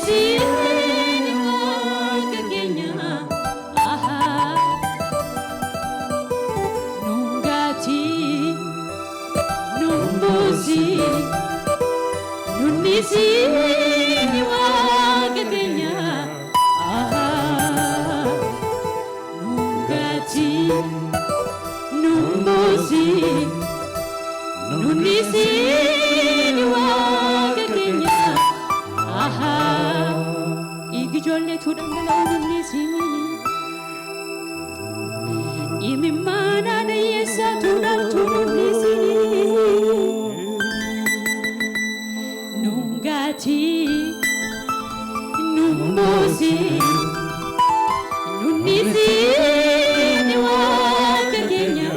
sini wakakenya aha nungati numbuzi nunni sini wakakenya aha nungati numbuzi nunni sini wakakenya aha igijolle tudangala nunni sini imimana na yesa tudal nunni sini nungati numbuzi nunni sini wakakenya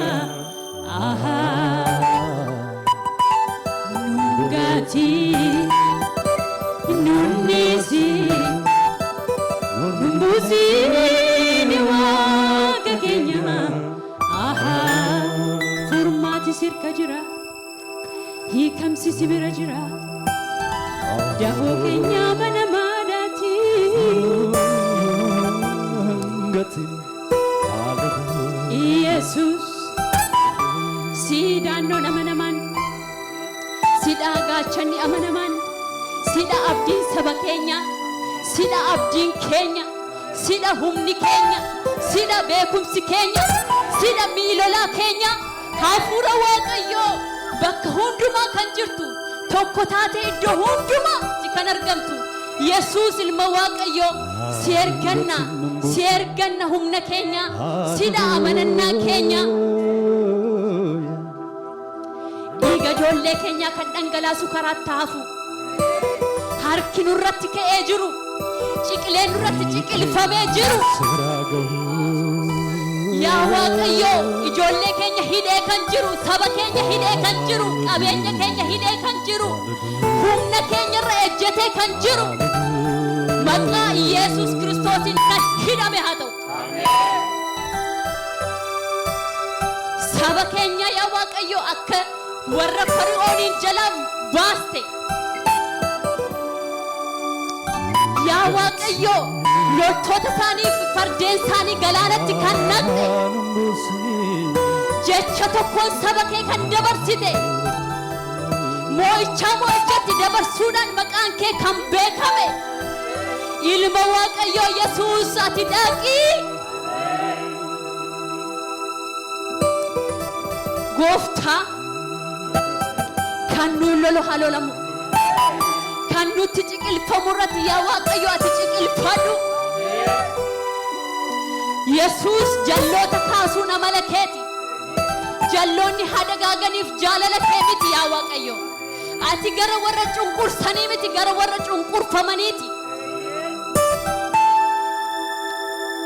aha nungati nunnisi numbuzi ni wakakenya aha furmaati sirka jira hiikamsi sibira jira dafoo keenya mana maadaati Yesus sidaanoo amanaman sidaa gaachani amanaman sida abdiin saba keenya sida abdiin keenya sida humni keenya sida beekumsi keenya sida miilolaa keenya hafuura waaqayyoo bakka hundumaa kan jirtu tokko taate iddoo hundumaa kan argamtu Yesuus ilma waaqayyoo si erganna humna keenya sida amanannaa keenya dhiiga ijoollee keenya kan dhangalaasu karaatti hafu harki nurratti ka'ee jiru ciqileen nurratti ciqilfamee jiru yaa waaqayyo ijoollee keenya hidhee kan jiru saba keenya hidhee kan jiru qabeenya keenya hidhee kan jiru humna keenya irra ejjetee kan jiru maqaa Yesuus Kiristoosin kan hidhame haa ta'u saba keenya yaa waaqayyo akka warra Fari'ooniin jalaa baaste yaa waaqayyo loltoota isaaniif fardeen isaanii galaanatti kan naqxe jecha tokkoon saba kee kan dabarsite moo'ichatti dabarsuudhaan maqaan kee kan beekame ilma waaqayyo Yesuus ati dhaqii gooftaa kan nuun lolu haa lolamu kan nutti ciqilfamu irratti yaa waaqayyo ati ciqilfadhu Yesuus jalloota kaasuun amala keeti jalloonni hadagaaganiif jaalala kee miti yaa waaqayyo ati gara warra cunqursanii miti gara warra cunqurfamaniiti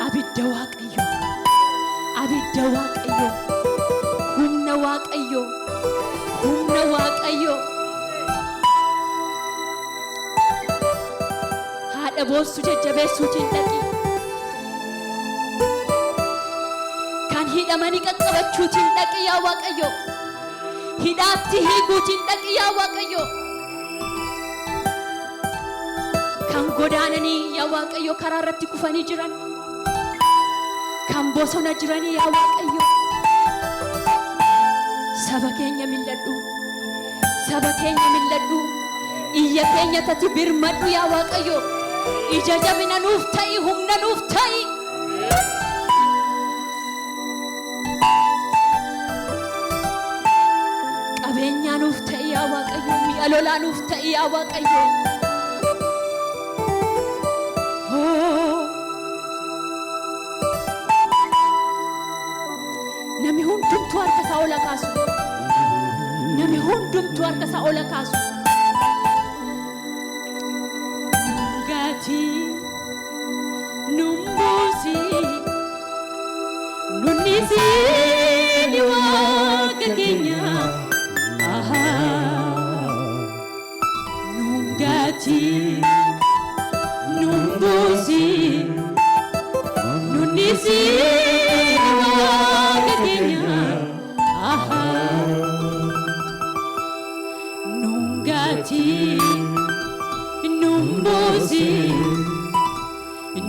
abidda waaqayyo humna waaqayyo haadha boossu jajjabeessuutiin dhaqi kan hidhamanii qaqqabachuutiin dhaqi yaa waaqayyo hidhaatti hiikuutiin dhaqi yaa waaqayyo kan godaananii yaa waaqayyo karaa irratti kufanii jiran kan bosona jiranii yaa waaqayyo saba keenya milladhu iyya keenya tati birmadhu yaa waaqayyo ija jabina nuuf ta'i humna nuuf ta'i qabeenya nuuf ta'i yaa waaqayyo mi'a lolaa nuuf ta'i yaa waaqayyo namni hundumtuu harka isaa ol kaasu nungati numbuzi nunnisi ni wakakenya aha nungati numbuzi nunnisi ni wakakenya aha nungati numbuzi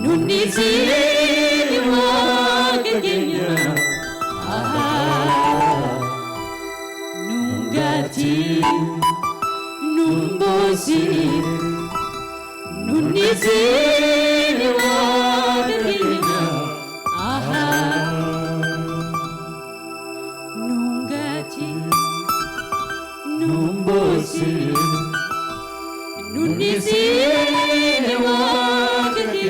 nunisi wakenya nungati numbosi nunisi wakenya nungati numbosi nunisi wakenya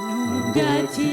nungati